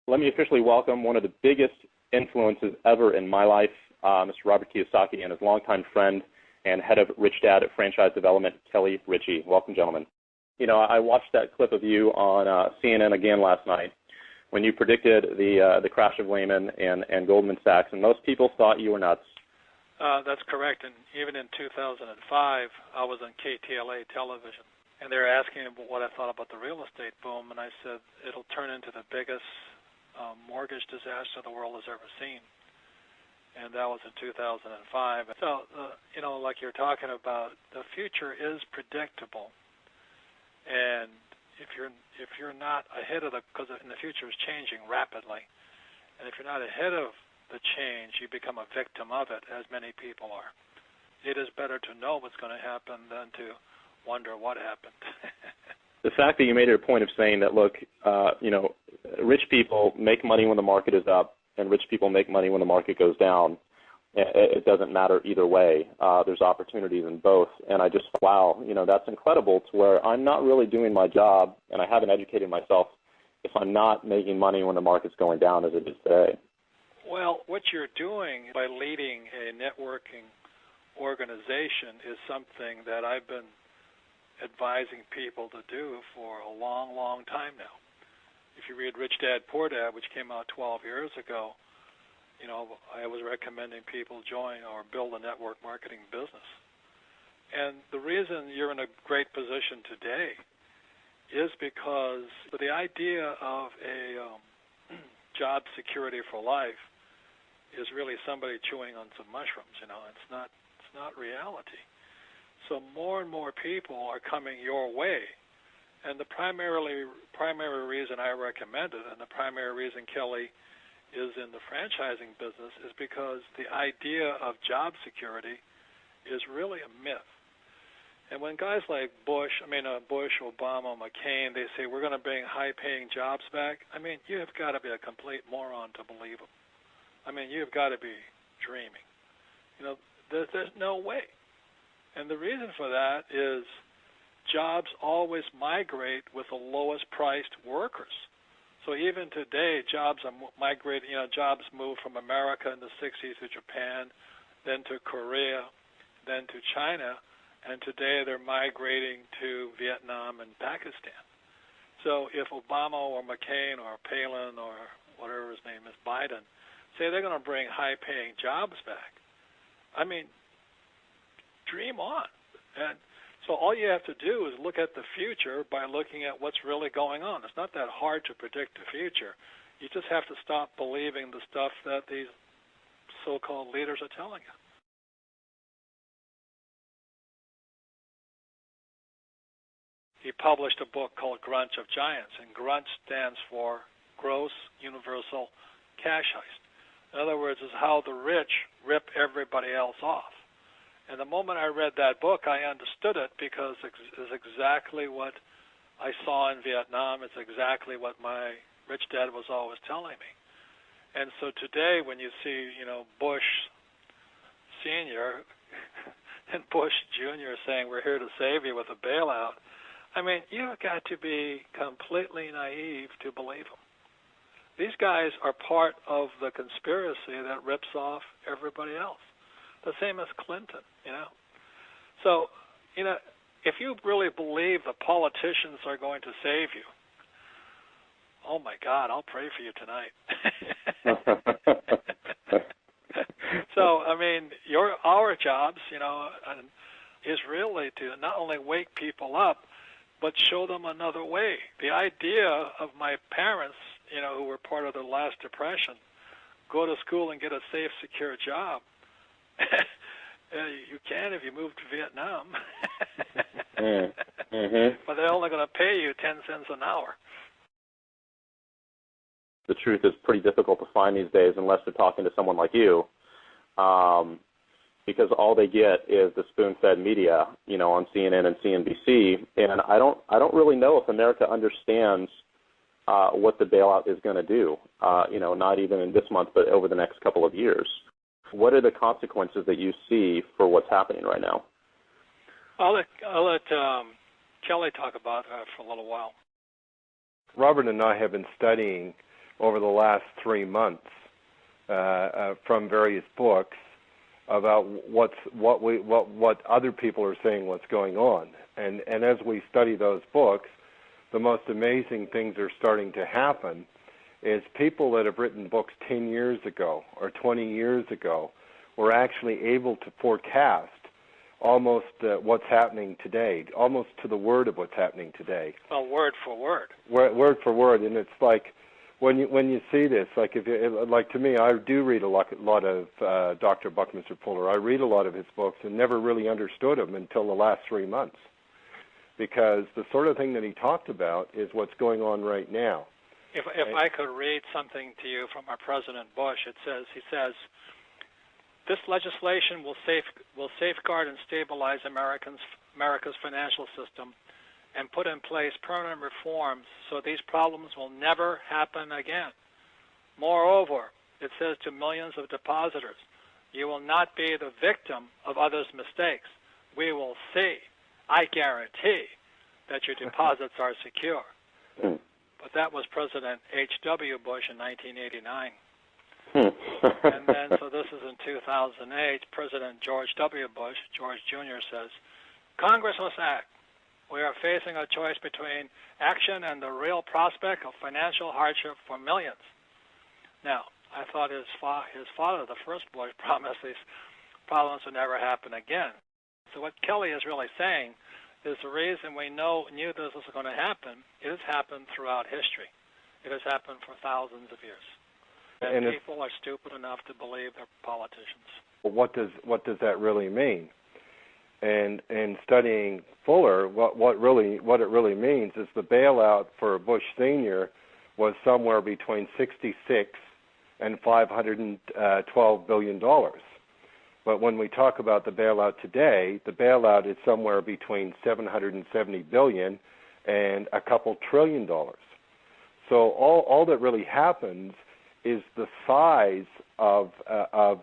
Let me officially welcome one of the biggest influences ever in my life, Mr. Robert Kiyosaki, and his longtime friend and head of Rich Dad at Franchise Development, Kelly Ritchie. Welcome, gentlemen. You know, I watched that clip of you on CNN again last night when you predicted the crash of Lehman and Goldman Sachs, and most people thought you were nuts. That's correct, and even in 2005, I was on KTLA television, and they were asking me what I thought about the real estate boom, and I said it'll turn into the biggest mortgage disaster the world has ever seen, and that was in 2005. So, like you're talking about, the future is predictable, and if you're not ahead of because the future is changing rapidly, and if you're not ahead of the change, you become a victim of it, as many people are. It is better to know what's going to happen than to wonder what happened. The fact that you made it a point of saying that, look, rich people make money when the market is up, and rich people make money when the market goes down. It doesn't matter either way. There's opportunities in both, and I just, wow, that's incredible to where I'm not really doing my job, and I haven't educated myself if I'm not making money when the market's going down as it is today. Well, what you're doing by leading a networking organization is something that I've been advising people to do for a long, long time now. If you read Rich Dad, Poor Dad, which came out 12 years ago, I was recommending people join or build a network marketing business. And the reason you're in a great position today is because the idea of a job security for life is really somebody chewing on some mushrooms. It's not reality. So more and more people are coming your way, and the primary reason I recommend it, and the primary reason Kelly is in the franchising business, is because the idea of job security is really a myth. And when guys like Bush, Obama, McCain, they say we're going to bring high-paying jobs back, you have got to be a complete moron to believe them. You've got to be dreaming. There's no way. And the reason for that is jobs always migrate with the lowest priced workers. So even today, jobs are migrating. Jobs moved from America in the 60s to Japan, then to Korea, then to China, and today they're migrating to Vietnam and Pakistan. So if Obama or McCain or Palin or whatever his name is, Biden, say they're going to bring high-paying jobs back, dream on. And so all you have to do is look at the future by looking at what's really going on. It's not that hard to predict the future. You just have to stop believing the stuff that these so-called leaders are telling you. He published a book called Grunch of Giants, and Grunch stands for Gross Universal Cash Heist. In other words, it's how the rich rip everybody else off. And the moment I read that book, I understood it because it's exactly what I saw in Vietnam. It's exactly what my rich dad was always telling me. And so today when you see, Bush Sr. and Bush Jr. saying we're here to save you with a bailout, you've got to be completely naive to believe them. These guys are part of the conspiracy that rips off everybody else. The same as Clinton, So, if you really believe the politicians are going to save you, oh my God, I'll pray for you tonight. So, our jobs, is really to not only wake people up, but show them another way. The idea of my parents, who were part of the last depression, go to school and get a safe, secure job. You can if you move to Vietnam. But they're only going to pay you 10 cents an hour. The truth is pretty difficult to find these days unless they're talking to someone like you, because all they get is the spoon-fed media, on CNN and CNBC, and I don't really know if America understands what the bailout is going to do, not even in this month, but over the next couple of years. What are the consequences that you see for what's happening right now? I'll let Kelly talk about that for a little while. Robert and I have been studying over the last 3 months from various books about what other people are saying, what's going on. And as we study those books, the most amazing things are starting to happen is people that have written books 10 years ago or 20 years ago were actually able to forecast almost what's happening today, almost to the word of what's happening today. Well, word for word. Word for word, and it's like when you see this, like to me, I do read a lot of Dr. Buckminster Fuller. I read a lot of his books and never really understood him until the last 3 months, because the sort of thing that he talked about is what's going on right now. If I could read something to you from our President Bush, he says, this legislation will safeguard and stabilize America's financial system and put in place permanent reforms so these problems will never happen again. Moreover, it says to millions of depositors, you will not be the victim of others' mistakes. We will see, I guarantee, that your deposits are secure. But that was President H.W. Bush in 1989. And then, so this is in 2008, President George W. Bush, George Jr., says, Congress must act. We are facing a choice between action and the real prospect of financial hardship for millions. Now, I thought his father, the first Bush, promised these problems would never happen again. So what Kelly is really saying is the reason we knew this was going to happen, it has happened throughout history. It has happened for thousands of years. And people are stupid enough to believe they're politicians. Well, what does that really mean? And studying Fuller, what it really means is the bailout for Bush Sr. was somewhere between $66 and $512 billion. But when we talk about the bailout today, the bailout is somewhere between $770 billion and a couple $1 trillion. So all that really happens is the size of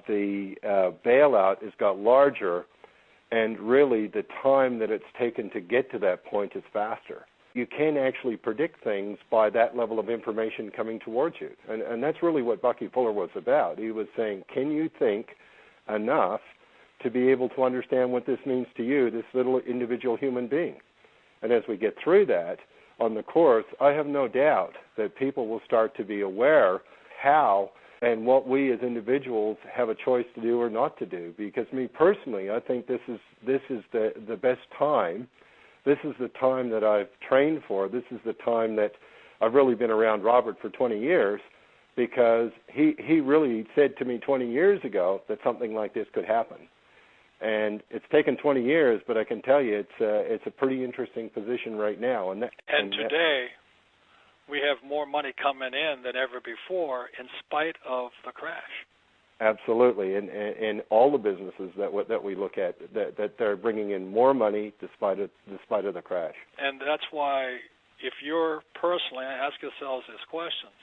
the bailout has got larger, and really the time that it's taken to get to that point is faster. You can actually predict things by that level of information coming towards you. And that's really what Bucky Fuller was about. He was saying, can you think enough to be able to understand what this means to you, this little individual human being? And as we get through that on the course, I have no doubt that people will start to be aware how and what we as individuals have a choice to do or not to do. Because me personally, I think this is the best time. This is the time that I've trained for. This is the time that I've really been around Robert for 20 years, because he really said to me 20 years ago that something like this could happen. And it's taken 20 years, but I can tell you it's a pretty interesting position right now. And today, we have more money coming in than ever before in spite of the crash. Absolutely, and all the businesses that we look at, that they're bringing in more money despite of the crash. And that's why, if you're personally, ask yourselves these questions.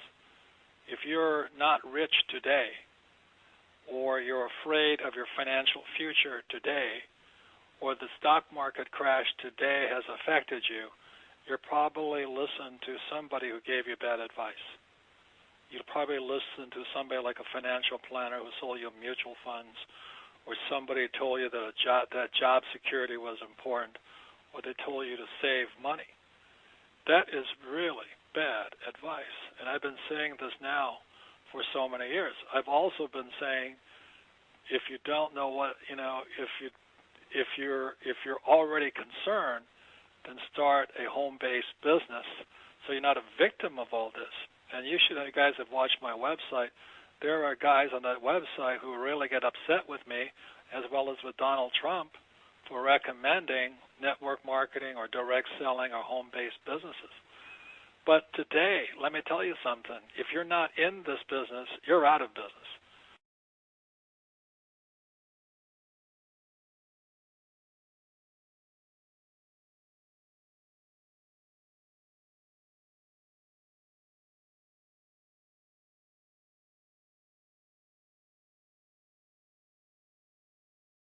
If you're not rich today, or you're afraid of your financial future today, or the stock market crash today has affected you, you'll probably listen to somebody who gave you bad advice. You'll probably listen to somebody like a financial planner who sold you mutual funds, or somebody told you that that job security was important, or they told you to save money. That is really bad advice, and I've been saying this now for so many years. I've also been saying, if you don't know what, if you're already concerned, then start a home-based business so you're not a victim of all this. And you guys have watched my website. There are guys on that website who really get upset with me, as well as with Donald Trump, for recommending network marketing or direct selling or home-based businesses. But today, let me tell you something. If you're not in this business, you're out of business.